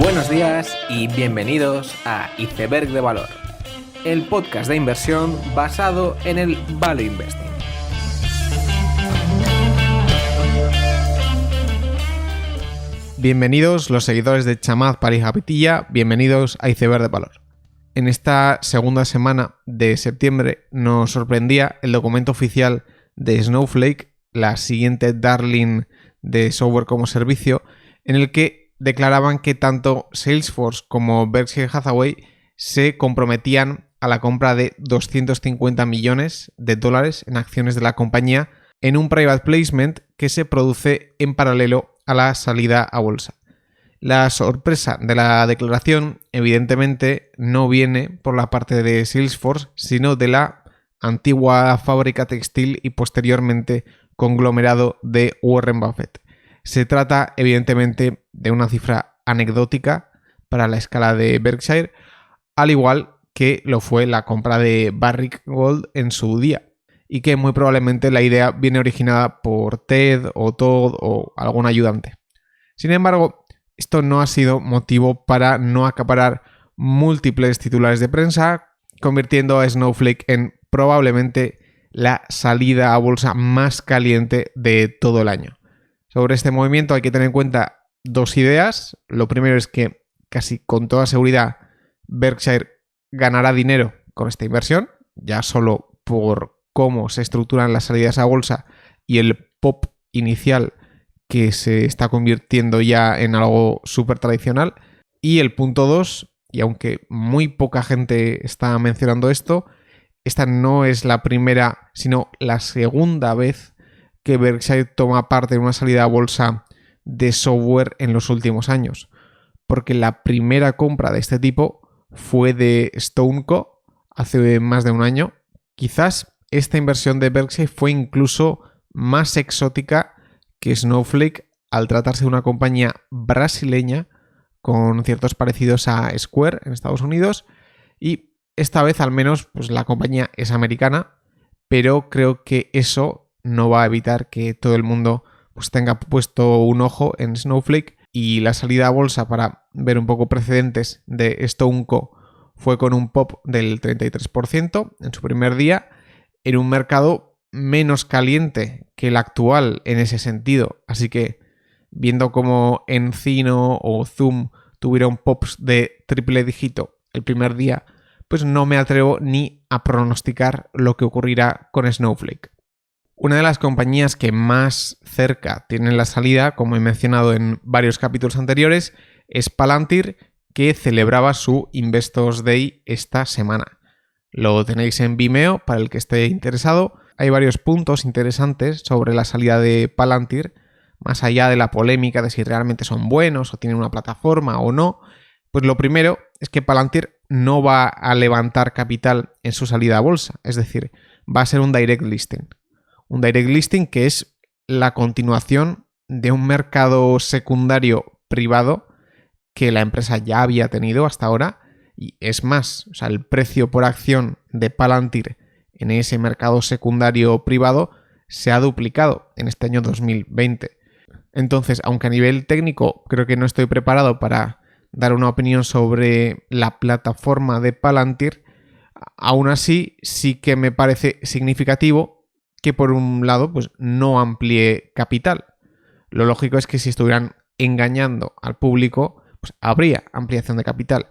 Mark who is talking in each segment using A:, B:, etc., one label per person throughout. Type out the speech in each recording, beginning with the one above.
A: Buenos días y bienvenidos a Iceberg de Valor, el podcast de inversión basado en el Value Investing.
B: Bienvenidos los seguidores de Chamath Palihapitiya, Pitilla, bienvenidos a Iceberg de Valor. En esta segunda semana de septiembre nos sorprendía el documento oficial de Snowflake, la siguiente darling de software como servicio, en el que declaraban que tanto Salesforce como Berkshire Hathaway se comprometían a la compra de $250 millones en acciones de la compañía en un private placement que se produce en paralelo a la salida a bolsa. La sorpresa de la declaración, evidentemente, no viene por la parte de Salesforce, sino de la antigua fábrica textil y posteriormente conglomerado de Warren Buffett. Se trata, evidentemente, de una cifra anecdótica para la escala de Berkshire, al igual que lo fue la compra de Barrick Gold en su día, y que muy probablemente la idea viene originada por Ted o Todd o algún ayudante. Sin embargo, esto no ha sido motivo para no acaparar múltiples titulares de prensa, convirtiendo a Snowflake en probablemente la salida a bolsa más caliente de todo el año. Sobre este movimiento hay que tener en cuenta dos ideas. Lo primero es que casi con toda seguridad Berkshire ganará dinero con esta inversión, ya solo por cómo se estructuran las salidas a bolsa y el pop inicial que se está convirtiendo ya en algo súper tradicional. Y el punto 2, y aunque muy poca gente está mencionando esto, esta no es la primera, sino la segunda vez que Berkshire toma parte en una salida a bolsa de software en los últimos años, porque la primera compra de este tipo fue de StoneCo hace más de un año. Quizás esta inversión de Berkshire fue incluso más exótica que Snowflake al tratarse de una compañía brasileña con ciertos parecidos a Square en Estados Unidos, y esta vez al menos pues la compañía es americana, pero creo que eso no va a evitar que todo el mundo pues tenga puesto un ojo en Snowflake, y la salida a bolsa, para ver un poco precedentes, de StoneCo fue con un pop del 33% en su primer día, en un mercado menos caliente que el actual en ese sentido. Así que viendo cómo Encino o Zoom tuvieron pops de triple dígito el primer día, pues no me atrevo ni a pronosticar lo que ocurrirá con Snowflake. Una de las compañías que más cerca tienen la salida, como he mencionado en varios capítulos anteriores, es Palantir, que celebraba su Investors Day esta semana. Lo tenéis en Vimeo para el que esté interesado. Hay varios puntos interesantes sobre la salida de Palantir, más allá de la polémica de si realmente son buenos o tienen una plataforma o no. Pues lo primero es que Palantir no va a levantar capital en su salida a bolsa, es decir, va a ser un direct listing. Un direct listing que es la continuación de un mercado secundario privado que la empresa ya había tenido hasta ahora, y es más, o sea, el precio por acción de Palantir en ese mercado secundario privado se ha duplicado en este año 2020. Entonces, aunque a nivel técnico creo que no estoy preparado para dar una opinión sobre la plataforma de Palantir, aún así sí que me parece significativo que por un lado pues no amplíe capital. Lo lógico es que si estuvieran engañando al público, pues habría ampliación de capital.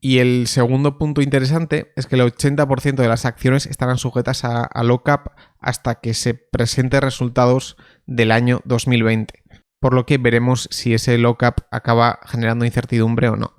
B: Y el segundo punto interesante es que el 80% de las acciones estarán sujetas a lock-up hasta que se presenten resultados del año 2020. Por lo que veremos si ese lock-up acaba generando incertidumbre o no.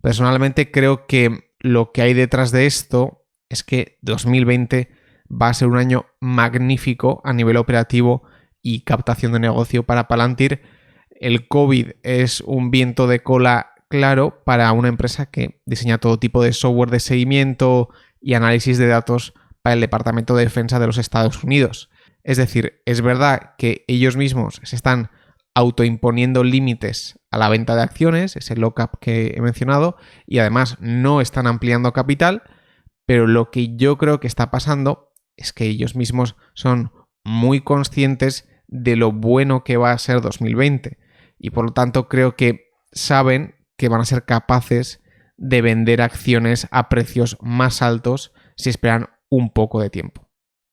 B: Personalmente creo que lo que hay detrás de esto es que 2020 va a ser un año magnífico a nivel operativo y captación de negocio para Palantir. El COVID es un viento de cola claro para una empresa que diseña todo tipo de software de seguimiento y análisis de datos para el Departamento de Defensa de los Estados Unidos. Es decir, es verdad que ellos mismos se están autoimponiendo límites a la venta de acciones, ese lock-up que he mencionado, y además no están ampliando capital, pero lo que yo creo que está pasando es que ellos mismos son muy conscientes de lo bueno que va a ser 2020, y por lo tanto creo que saben que van a ser capaces de vender acciones a precios más altos si esperan un poco de tiempo.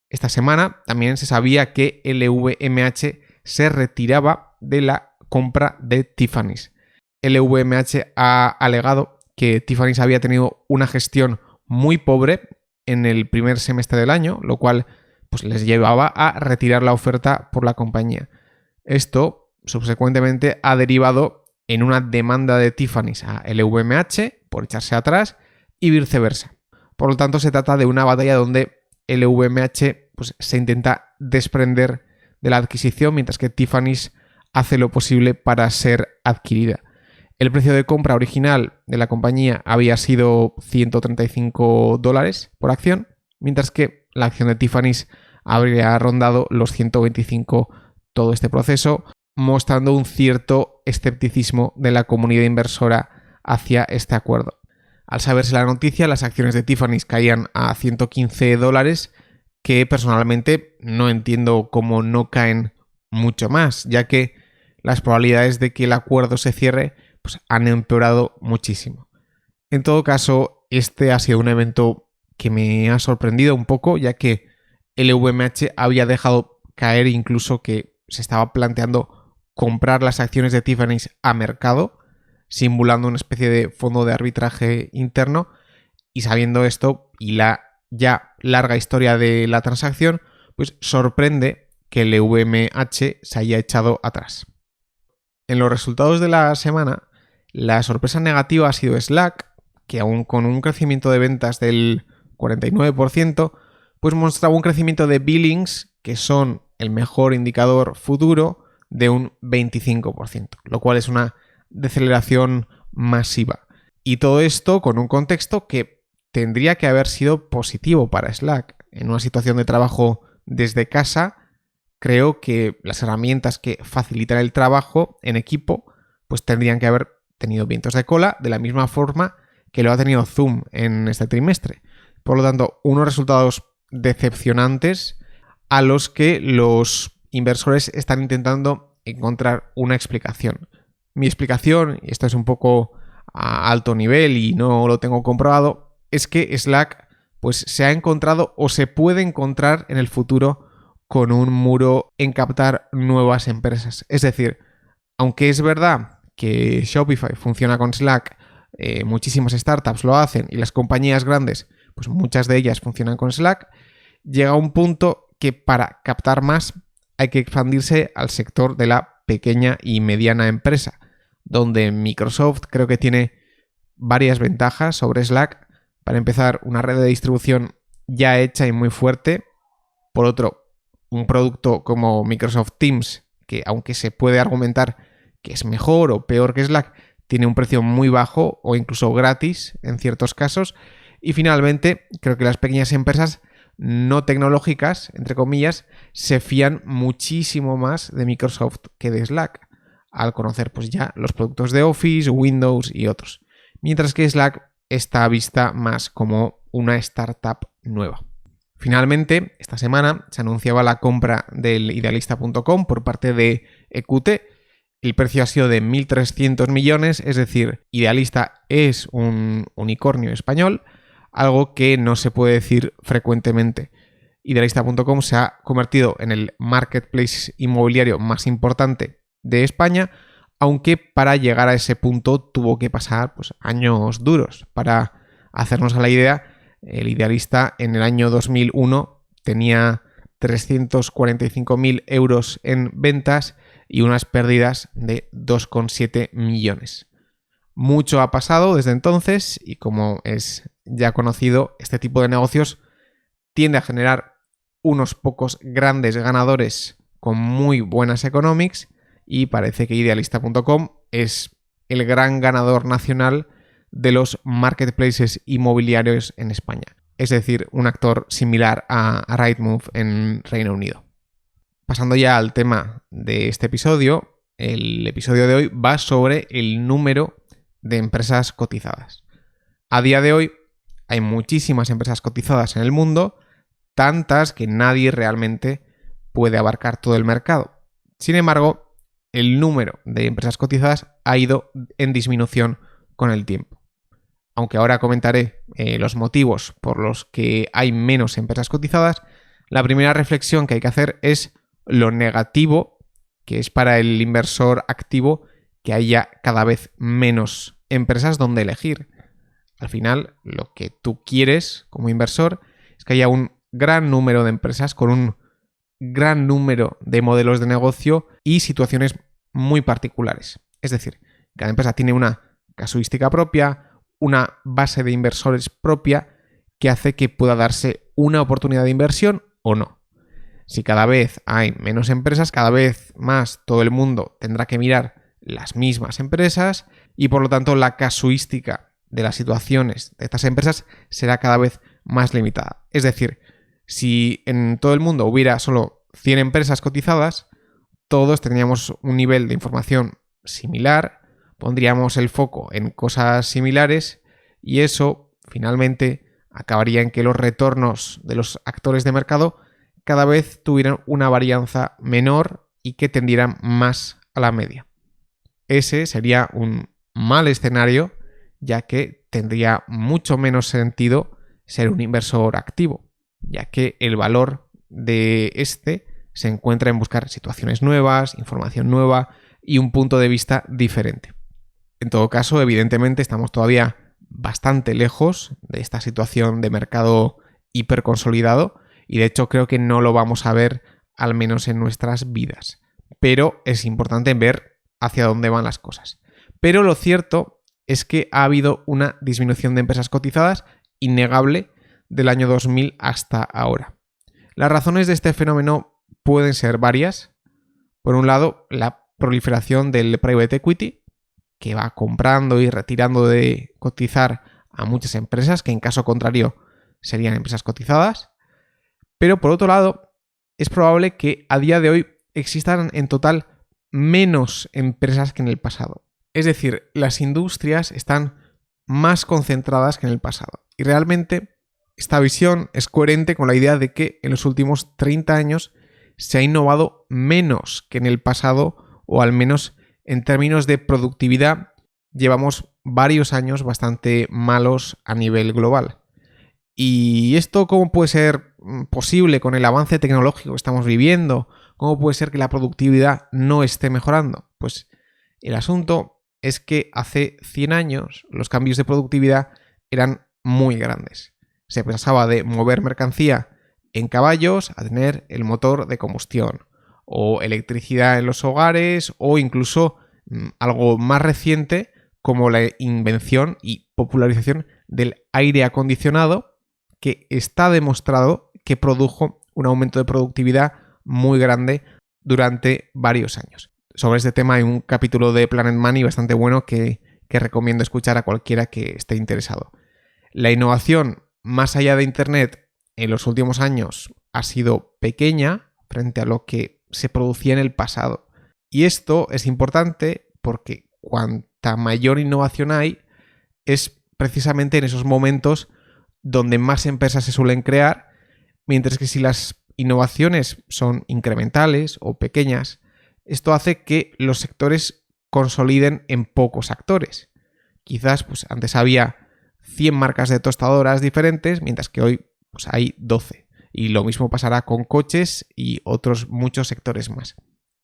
B: Esta semana también se sabía que LVMH se retiraba de la compra de Tiffany's. LVMH ha alegado que Tiffany's había tenido una gestión muy pobre en el primer semestre del año, lo cual pues, les llevaba a retirar la oferta por la compañía. Esto subsecuentemente ha derivado en una demanda de Tiffany's a LVMH por echarse atrás y viceversa. Por lo tanto, se trata de una batalla donde LVMH pues, se intenta desprender de la adquisición, mientras que Tiffany's hace lo posible para ser adquirida. El precio de compra original de la compañía había sido $135 por acción, mientras que la acción de Tiffany's habría rondado los 125 todo este proceso, mostrando un cierto escepticismo de la comunidad inversora hacia este acuerdo. Al saberse la noticia, las acciones de Tiffany's caían a $115, que personalmente no entiendo cómo no caen mucho más, ya que las probabilidades de que el acuerdo se cierre pues, han empeorado muchísimo. En todo caso, este ha sido un evento que me ha sorprendido un poco, ya que LVMH había dejado caer incluso que se estaba planteando comprar las acciones de Tiffany's a mercado, simulando una especie de fondo de arbitraje interno, y sabiendo esto y la ya larga historia de la transacción, pues sorprende que el LVMH se haya echado atrás. En los resultados de la semana, la sorpresa negativa ha sido Slack, que aún con un crecimiento de ventas del 49%, pues mostraba un crecimiento de billings, que son el mejor indicador futuro, de un 25%, lo cual es una deceleración masiva. Y todo esto con un contexto que tendría que haber sido positivo para Slack. En una situación de trabajo desde casa, creo que las herramientas que facilitan el trabajo en equipo pues tendrían que haber tenido vientos de cola de la misma forma que lo ha tenido Zoom en este trimestre. Por lo tanto, unos resultados decepcionantes a los que los inversores están intentando encontrar una explicación. Mi explicación, y esto es un poco a alto nivel y no lo tengo comprobado, es que Slack pues, se ha encontrado o se puede encontrar en el futuro con un muro en captar nuevas empresas. Es decir, aunque es verdad que Shopify funciona con Slack, muchísimas startups lo hacen y las compañías grandes, pues muchas de ellas funcionan con Slack, llega a un punto que para captar más hay que expandirse al sector de la pequeña y mediana empresa, donde Microsoft creo que tiene varias ventajas sobre Slack. Para empezar, una red de distribución ya hecha y muy fuerte. Por otro, un producto como Microsoft Teams, que aunque se puede argumentar que es mejor o peor que Slack, tiene un precio muy bajo o incluso gratis en ciertos casos. Y finalmente, creo que las pequeñas empresas no tecnológicas, entre comillas, se fían muchísimo más de Microsoft que de Slack, al conocer pues ya los productos de Office, Windows y otros. Mientras que Slack está vista más como una startup nueva. Finalmente, esta semana se anunciaba la compra del Idealista.com por parte de EQT. El precio ha sido de 1.300 millones, es decir, Idealista es un unicornio español, algo que no se puede decir frecuentemente. Idealista.com se ha convertido en el marketplace inmobiliario más importante de España, aunque para llegar a ese punto tuvo que pasar pues, años duros. Para hacernos a la idea, el Idealista en el año 2001 tenía 345.000 euros en ventas y unas pérdidas de 2,7 millones. Mucho ha pasado desde entonces y como es ya conocido, este tipo de negocios tiende a generar unos pocos grandes ganadores con muy buenas economics y parece que Idealista.com es el gran ganador nacional de los marketplaces inmobiliarios en España. Es decir, un actor similar a Rightmove en Reino Unido. Pasando ya al tema de este episodio, el episodio de hoy va sobre el número de empresas cotizadas. A día de hoy hay muchísimas empresas cotizadas en el mundo, tantas que nadie realmente puede abarcar todo el mercado. Sin embargo, el número de empresas cotizadas ha ido en disminución con el tiempo. Aunque ahora comentaré los motivos por los que hay menos empresas cotizadas, la primera reflexión que hay que hacer es lo negativo que es para el inversor activo que haya cada vez menos empresas donde elegir. Al final, lo que tú quieres como inversor es que haya un gran número de empresas con un gran número de modelos de negocio y situaciones muy particulares. Es decir, cada empresa tiene una casuística propia, una base de inversores propia que hace que pueda darse una oportunidad de inversión o no. Si cada vez hay menos empresas, cada vez más todo el mundo tendrá que mirar las mismas empresas y por lo tanto la casuística de las situaciones de estas empresas será cada vez más limitada. Es decir, si en todo el mundo hubiera solo 100 empresas cotizadas, todos tendríamos un nivel de información similar, pondríamos el foco en cosas similares y eso finalmente acabaría en que los retornos de los actores de mercado cada vez tuvieran una varianza menor y que tendieran más a la media. Ese sería un mal escenario, ya que tendría mucho menos sentido ser un inversor activo, ya que el valor de este se encuentra en buscar situaciones nuevas, información nueva y un punto de vista diferente. En todo caso, evidentemente, estamos todavía bastante lejos de esta situación de mercado hiperconsolidado y de hecho creo que no lo vamos a ver al menos en nuestras vidas. Pero es importante ver hacia dónde van las cosas. Pero lo cierto es que ha habido una disminución de empresas cotizadas innegable del año 2000 hasta ahora. Las razones de este fenómeno pueden ser varias. Por un lado, la proliferación del private equity, que va comprando y retirando de cotizar a muchas empresas, que en caso contrario serían empresas cotizadas. Pero por otro lado, es probable que a día de hoy existan en total menos empresas que en el pasado. Es decir, las industrias están más concentradas que en el pasado. Y realmente esta visión es coherente con la idea de que en los últimos 30 años se ha innovado menos que en el pasado, o al menos en términos de productividad llevamos varios años bastante malos a nivel global. ¿Y esto cómo puede ser posible con el avance tecnológico que estamos viviendo? ¿Cómo puede ser que la productividad no esté mejorando? Pues el asunto es que hace 100 años los cambios de productividad eran muy grandes. Se pasaba de mover mercancía en caballos a tener el motor de combustión, o electricidad en los hogares, o incluso algo más reciente como la invención y popularización del aire acondicionado, que está demostrado que produjo un aumento de productividad muy grande durante varios años. Sobre este tema hay un capítulo de Planet Money bastante bueno que recomiendo escuchar a cualquiera que esté interesado. La innovación más allá de Internet en los últimos años ha sido pequeña frente a lo que se producía en el pasado. Y esto es importante porque cuanta mayor innovación hay, es precisamente en esos momentos donde más empresas se suelen crear, mientras que si las innovaciones son incrementales o pequeñas, esto hace que los sectores consoliden en pocos actores. Quizás pues, antes había 100 marcas de tostadoras diferentes, mientras que hoy pues, hay 12. Y lo mismo pasará con coches y otros muchos sectores más.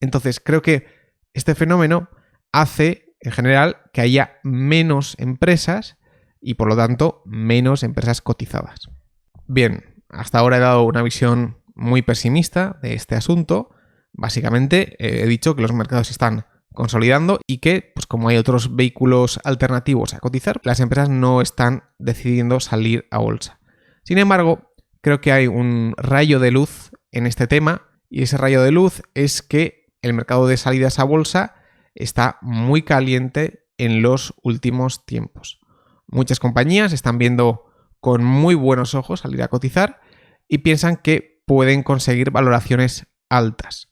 B: Entonces creo que este fenómeno hace en general que haya menos empresas y por lo tanto menos empresas cotizadas. Bien, hasta ahora he dado una visión muy pesimista de este asunto. Básicamente he dicho que los mercados están consolidando y que, pues como hay otros vehículos alternativos a cotizar, las empresas no están decidiendo salir a bolsa. Sin embargo, creo que hay un rayo de luz en este tema y ese rayo de luz es que el mercado de salidas a bolsa está muy caliente en los últimos tiempos. Muchas compañías están viendo con muy buenos ojos salir a cotizar y piensan que pueden conseguir valoraciones altas.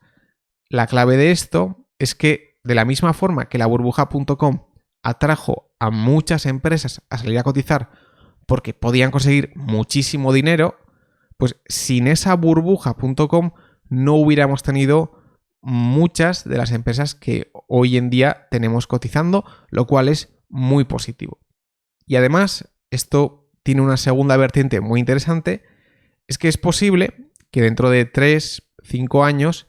B: La clave de esto es que de la misma forma que la burbuja.com atrajo a muchas empresas a salir a cotizar porque podían conseguir muchísimo dinero, pues sin esa burbuja.com no hubiéramos tenido muchas de las empresas que hoy en día tenemos cotizando, lo cual es muy positivo. Y además, esto tiene una segunda vertiente muy interesante, es que es posible que dentro de 3-5 años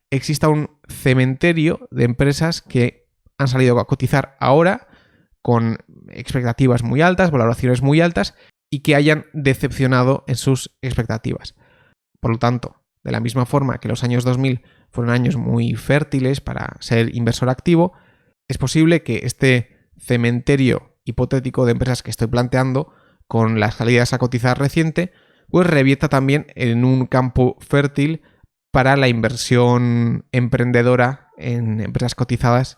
B: exista un cementerio de empresas que han salido a cotizar ahora con expectativas muy altas, valoraciones muy altas y que hayan decepcionado en sus expectativas. Por lo tanto, de la misma forma que los años 2000 fueron años muy fértiles para ser inversor activo, es posible que este cementerio hipotético de empresas que estoy planteando, con las salidas a cotizar reciente, pues revierta también en un campo fértil para la inversión emprendedora en empresas cotizadas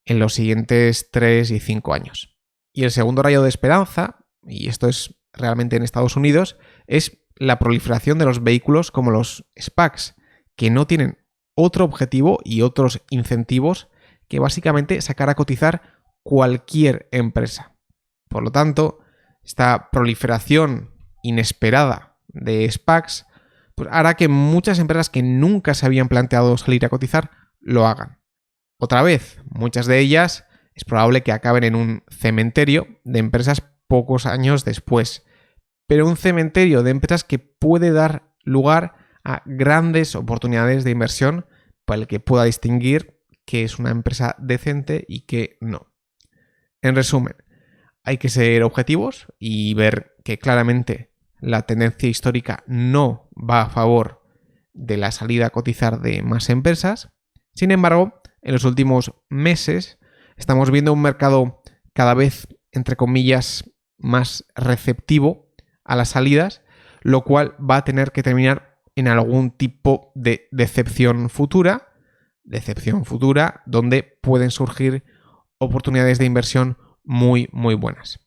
B: en los siguientes 3 y 5 años. Y el segundo rayo de esperanza, y esto es realmente en Estados Unidos, es la proliferación de los vehículos como los SPACs, que no tienen otro objetivo y otros incentivos que básicamente sacar a cotizar cualquier empresa. Por lo tanto, esta proliferación inesperada de SPACs pues hará que muchas empresas que nunca se habían planteado salir a cotizar lo hagan. Otra vez, muchas de ellas es probable que acaben en un cementerio de empresas pocos años después, pero un cementerio de empresas que puede dar lugar a grandes oportunidades de inversión para el que pueda distinguir qué es una empresa decente y qué no. En resumen, hay que ser objetivos y ver que claramente la tendencia histórica no va a favor de la salida a cotizar de más empresas. Sin embargo, en los últimos meses estamos viendo un mercado cada vez, entre comillas, más receptivo a las salidas, lo cual va a tener que terminar en algún tipo de decepción futura donde pueden surgir oportunidades de inversión muy, muy buenas.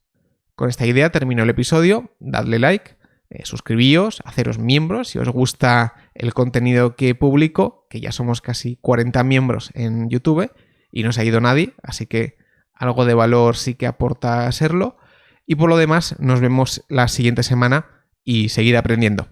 B: Con esta idea termino el episodio, dadle like, suscribíos, haceros miembros si os gusta el contenido que publico, que ya somos casi 40 miembros en YouTube y no se ha ido nadie, así que algo de valor sí que aporta serlo. Y por lo demás, nos vemos la siguiente semana y seguid aprendiendo.